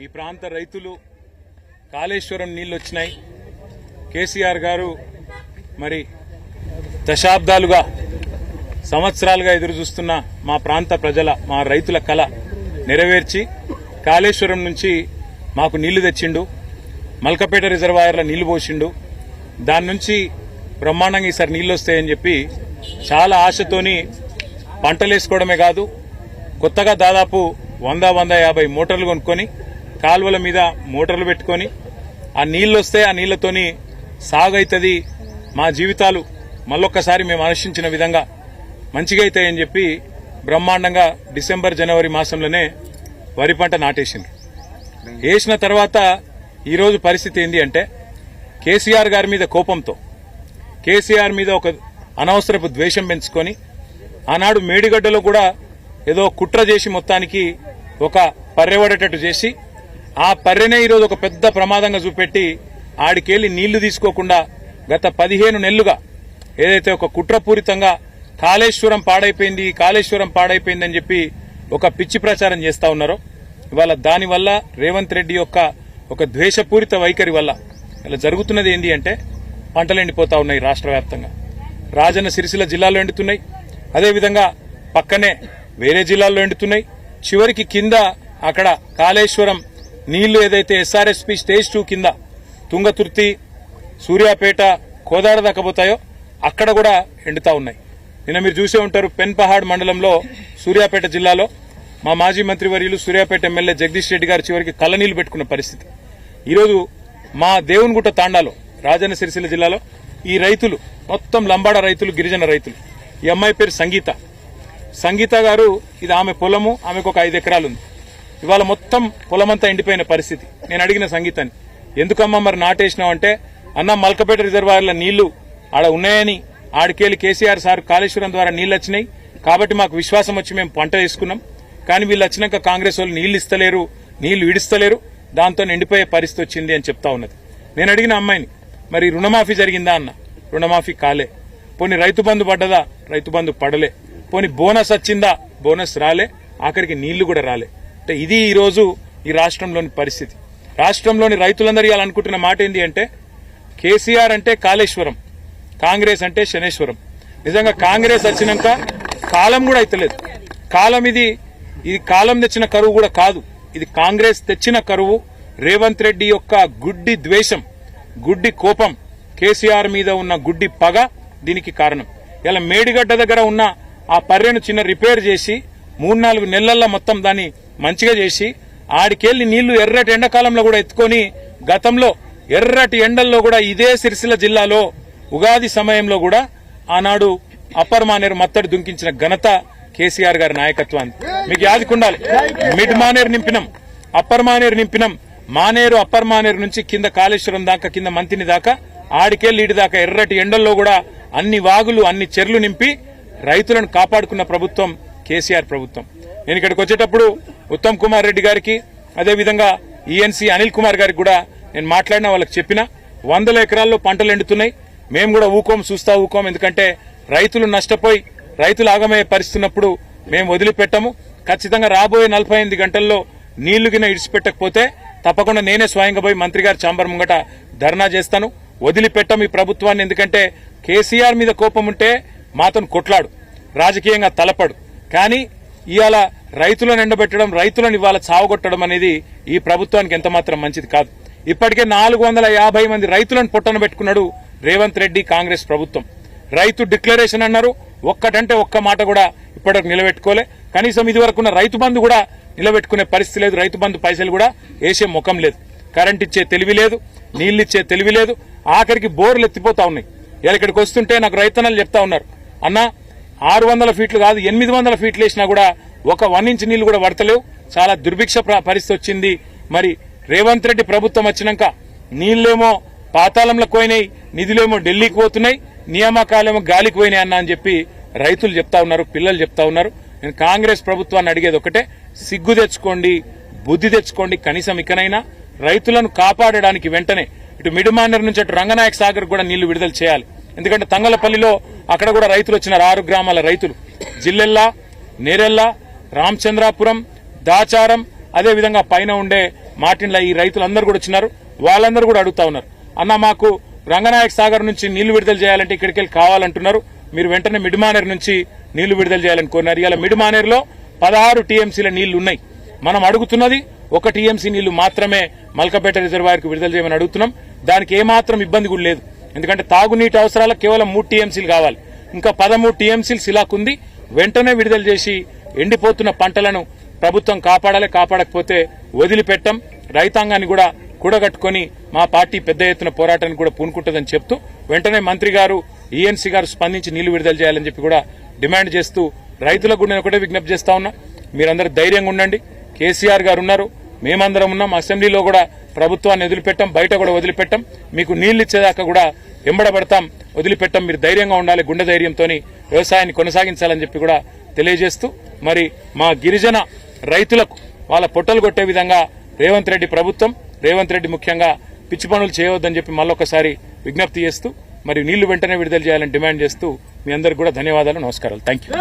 ఈ ప్రాంత రైతులు కాళేశ్వరం నీళ్లు వచ్చినాయి. కేసీఆర్ గారు మరి దశాబ్దాలుగా సంవత్సరాలుగా ఎదురు చూస్తున్న మా ప్రాంత ప్రజల మా రైతుల కళ నెరవేర్చి కాళేశ్వరం నుంచి మాకు నీళ్లు తెచ్చిండు. మల్కపేట రిజర్వాయర్లో నీళ్లు పోసిండు. దాని నుంచి బ్రహ్మాండంగా ఈసారి నీళ్లు వస్తాయని చెప్పి చాలా ఆశతోని పంటలు వేసుకోవడమే కాదు, కొత్తగా దాదాపు 100-150 మోటార్లు కొనుక్కొని కాలువల మీద మోటార్లు పెట్టుకొని ఆ నీళ్లు వస్తే ఆ నీళ్లతోని సాగు అవుతుంది, మా జీవితాలు మళ్ళొక్కసారి మేము ఆశించిన విధంగా మంచిగా అవుతాయని చెప్పి బ్రహ్మాండంగా డిసెంబర్ జనవరి మాసంలోనే వరి పంట నాటేసింది. వేసిన తర్వాత ఈరోజు పరిస్థితి ఏంది అంటే కేసీఆర్ గారి మీద కోపంతో, కేసీఆర్ మీద ఒక అనవసరపు ద్వేషం పెంచుకొని ఆనాడు మేడిగడ్డలో కూడా ఏదో కుట్ర చేసి మొత్తానికి ఒక పర్రెవడేటట్టు చేసి ఆ పర్రెనే ఈరోజు ఒక పెద్ద ప్రమాదంగా చూపెట్టి ఆడికెళ్లి నీళ్లు తీసుకోకుండా గత 15 నెలలుగా ఏదైతే ఒక కుట్రపూరితంగా కాళేశ్వరం పాడైపోయిందని చెప్పి ఒక పిచ్చి ప్రచారం చేస్తా ఉన్నారో, ఇవాళ దానివల్ల రేవంత్ రెడ్డి యొక్క ఒక ద్వేషపూరిత వైఖరి వల్ల ఇలా జరుగుతున్నది ఏంటి అంటే పంటలు ఎండిపోతా ఉన్నాయి. రాష్ట్ర వ్యాప్తంగా రాజన్న సిరిసిల్ల జిల్లాలో ఎండుతున్నాయి, అదేవిధంగా పక్కనే వేరే జిల్లాల్లో ఎండుతున్నాయి. చివరికి కింద అక్కడ కాళేశ్వరం నీళ్లు ఏదైతే ఎస్ఆర్ఎస్పీ స్టేజ్ 2 కింద తుంగతుర్తి, సూర్యాపేట, కోదాడ దాకా పోతాయో అక్కడ కూడా ఎండుతా ఉన్నాయి. నిన్న మీరు చూసే ఉంటారు, పెన్పహాడ్ మండలంలో సూర్యాపేట జిల్లాలో మా మాజీ మంత్రివర్యులు సూర్యాపేట ఎమ్మెల్యే జగదీష్ రెడ్డి గారు చివరికి కళ్ళనీళ్లు పెట్టుకున్న పరిస్థితి. ఈరోజు మా దేవునిగుట్ట తాండాలో రాజన్న సిరిసిల్ల జిల్లాలో ఈ రైతులు మొత్తం లంబాడ రైతులు, గిరిజన రైతులు. ఈ అమ్మాయి పేరు సంగీత గారు, ఇది ఆమె పొలము, ఆమెకు ఒక 5 ఎకరాలు ఉంది. ఇవాళ మొత్తం పొలమంతా ఎండిపోయిన పరిస్థితి. నేను అడిగిన సంగీతాన్ని, ఎందుకమ్మా మరి నాటేసినావంటే, అన్న మల్కపేట రిజర్వాయర్ల నీళ్లు ఆడ ఉన్నాయని ఆడికెళ్లి కేసీఆర్ సార్ కాళేశ్వరం ద్వారా నీళ్లు వచ్చినాయి కాబట్టి మాకు విశ్వాసం వచ్చి మేము పంట వేసుకున్నాం. కానీ వీళ్ళు వచ్చినాక కాంగ్రెస్ వాళ్ళు నీళ్లు విడిస్తలేరు, దాంతో ఎండిపోయే పరిస్థితి వచ్చింది అని చెప్తా ఉన్నది. నేను అడిగిన అమ్మాయిని, మరి రుణమాఫీ జరిగిందా అన్న, రుణమాఫీ కాలే. పోనీ రైతు బంధు పడ్డదా, రైతు బంధు పడలే. పోనీ బోనస్ వచ్చిందా, బోనస్ రాలే. ఆఖరికి నీళ్లు కూడా రాలే. అంటే ఇది ఈరోజు ఈ రాష్ట్రంలోని పరిస్థితి. రాష్ట్రంలోని రైతులందరూ ఇవాళ అనుకుంటున్న మాట ఏంటి అంటే, కేసీఆర్ అంటే కాళేశ్వరం, కాంగ్రెస్ అంటే శనేశ్వరం. నిజంగా కాంగ్రెస్ వచ్చినాక కాలం కూడా అయితలేదు. ఇది కాలం తెచ్చిన కరువు కూడా కాదు, ఇది కాంగ్రెస్ తెచ్చిన కరువు. రేవంత్ రెడ్డి యొక్క గుడ్డి ద్వేషం, గుడ్డి కోపం, కేసీఆర్ మీద ఉన్న గుడ్డి పగ దీనికి కారణం. ఇలా మేడిగడ్డ దగ్గర ఉన్న ఆ పర్రెను చిన్న రిపేర్ చేసి 3-4 నెలల్లో మొత్తం దాన్ని మంచిగా చేసి ఆడికెళ్లి నీళ్లు ఎర్రటి ఎండాకాలంలో కూడా ఎత్తుకొని, గతంలో ఎర్రటి ఎండల్లో కూడా ఇదే సిరిసిల్ల జిల్లాలో ఉగాది సమయంలో కూడా ఆనాడు అప్పర్ మానేరు మత్తడి దుంకించిన ఘనత కేసీఆర్ గారి నాయకత్వాన్ని మీకు యాదికుండాలి. మిడ్ మానేరు నింపినాం, అప్పర్ మానేరు నింపినాం. మానేరు అప్పర్ మానేరు నుంచి కింద కాళేశ్వరం దాకా, కింద మంతిని దాకా, ఆడికెళ్లి ఇటు దాకా ఎర్రటి ఎండల్లో కూడా అన్ని వాగులు, అన్ని చెర్లు నింపి రైతులను కాపాడుకున్న ప్రభుత్వం కేసీఆర్ ప్రభుత్వం. నేను ఇక్కడికి వచ్చేటప్పుడు ఉత్తమ్ కుమార్ రెడ్డి గారికి, అదేవిధంగా ఈఎన్సీ అనిల్ కుమార్ గారికి కూడా నేను మాట్లాడినా, వాళ్ళకి చెప్పిన 100 ఎకరాల్లో పంటలు ఎండుతున్నాయి, మేము కూడా చూస్తా ఊకోం. ఎందుకంటే రైతులు నష్టపోయి రైతులు ఆగమయ్యే పరిస్థితున్నప్పుడు మేము వదిలిపెట్టము. ఖచ్చితంగా రాబోయే 48 గంటల్లో నీళ్లు గిన ఇడిచిపెట్టకపోతే తప్పకుండా నేనే స్వయంగా పోయి మంత్రి గారి ఛాంబర్ ముంగట ధర్నా చేస్తాను. వదిలిపెట్టం ఈ ప్రభుత్వాన్ని. ఎందుకంటే కేసీఆర్ మీద కోపం ఉంటే మాతో కొట్లాడు, రాజకీయంగా తలపడు. కానీ ఇవాళ రైతులను ఎండబెట్టడం, రైతులను ఇవాళ చావగొట్టడం అనేది ఈ ప్రభుత్వానికి ఎంతమాత్రం మంచిది కాదు. ఇప్పటికే 450 మంది రైతులను పొట్టన పెట్టుకున్నాడు రేవంత్ రెడ్డి కాంగ్రెస్ ప్రభుత్వం. రైతు డిక్లరేషన్ అన్నారు, ఒక్కటంటే ఒక్క మాట కూడా ఇప్పటివరకు నిలబెట్టుకోలే. కనీసం ఇదివరకున్న రైతు బంధు కూడా నిలబెట్టుకునే పరిస్థితి లేదు. రైతు బంధు పైసలు కూడా వేసే ముఖం లేదు. కరెంట్ ఇచ్చే తెలివి లేదు, నీళ్లు ఇచ్చే తెలివి లేదు. ఆఖరికి బోర్లు ఎత్తిపోతా ఉన్నాయి. ఇలా ఇక్కడికి వస్తుంటే నాకు రైతన్నలు చెప్తా ఉన్నారు, అన్న 600 ఫీట్లు కాదు 800 ఫీట్లు వేసినా కూడా ఒక 1 ఇంచ్ నీళ్లు కూడా పడతలేవు, చాలా దుర్భిక్ష పరిస్థితి వచ్చింది. మరి రేవంత్ రెడ్డి ప్రభుత్వం వచ్చినాక నీళ్లేమో పాతాళంలోకి పోయినాయి, నిధులేమో ఢిల్లీకి పోతున్నాయి, నియామకాలేమో గాలికి పోయినాయి అన్న అని చెప్పి రైతులు చెప్తా ఉన్నారు, పిల్లలు చెప్తా ఉన్నారు. నేను కాంగ్రెస్ ప్రభుత్వాన్ని అడిగేది ఒకటే, సిగ్గు తెచ్చుకోండి, బుద్ధి తెచ్చుకోండి. కనీసం ఇకనైనా రైతులను కాపాడడానికి వెంటనే ఇటు మిడిమానర్ నుంచి అటు రంగనాయక సాగర్ కూడా నీళ్లు విడుదల చేయాలి. ఎందుకంటే తంగలపల్లిలో అక్కడ కూడా రైతులు వచ్చినారు, 6 గ్రామాల రైతులు, జిల్లెల్లా, నేరెల్లా, రామచంద్రాపురం, దాచారం, అదేవిధంగా పైన ఉండే మాటిన్ల ఈ రైతులందరూ కూడా వచ్చినారు, వాళ్ళందరూ కూడా అడుగుతా ఉన్నారు, అన్న మాకు రంగనాయక సాగర్ నుంచి నీళ్లు విడుదల చేయాలంటే ఇక్కడికి వెళ్ళి కావాలంటున్నారు, మీరు వెంటనే మిడ్మానేర్ నుంచి నీళ్లు విడుదల చేయాలని కోరినారు. ఇలా మిడ్మానేర్లో 16 టీఎంసీల నీళ్లు ఉన్నాయి. మనం అడుగుతున్నది 1 టీఎంసీ నీళ్లు మాత్రమే మల్కపేట రిజర్వాయర్కు విడుదల చేయమని అడుగుతున్నాం. దానికి ఏమాత్రం ఇబ్బంది కూడా లేదు, ఎందుకంటే తాగునీటి అవసరాలకు కేవలం 3 టీఎంసీలు కావాలి. ఇంకా 13 టీఎంసీలు సిలాకుంది. వెంటనే విడుదల చేసి ఎండిపోతున్న పంటలను ప్రభుత్వం కాపాడాలి, కాపాడకపోతే వదిలిపెట్టం. రైతాంగాన్ని కూడా కూడగట్టుకుని మా పార్టీ పెద్ద ఎత్తున పోరాటానికి కూడా పూనుకుంటుందని చెప్తూ వెంటనే మంత్రి గారు ఈఎన్సీ గారు స్పందించి నీళ్లు విడుదల చేయాలని చెప్పి కూడా డిమాండ్ చేస్తూ రైతులకు కూడా నేను ఒకటే విజ్ఞప్తి చేస్తా ఉన్నా, మీరందరూ ధైర్యంగా ఉండండి. కేసీఆర్ గారు ఉన్నారు, మేమందరం ఉన్నాం. అసెంబ్లీలో కూడా ప్రభుత్వాన్ని వదిలిపెట్టాం, బయట కూడా వదిలిపెట్టాం. మీకు నీళ్లు ఇచ్చేదాకా కూడా ఎంబడబడతాం, వదిలిపెట్టాం. మీరు ధైర్యంగా ఉండాలి, గుండె ధైర్యంతో వ్యవసాయాన్ని కొనసాగించాలని చెప్పి కూడా తెలియజేస్తూ మరి మా గిరిజన రైతులకు వాళ్ళ పొట్టలు కొట్టే విధంగా రేవంత్ రెడ్డి ప్రభుత్వం, రేవంత్ రెడ్డి ముఖ్యంగా పిచ్చి పనులు చేయవద్దని చెప్పి మళ్ళొకసారి విజ్ఞప్తి చేస్తూ మరి నీళ్లు వెంటనే విడుదల చేయాలని డిమాండ్ చేస్తూ మీ అందరికీ కూడా ధన్యవాదాలు, నమస్కారాలు. Thank you.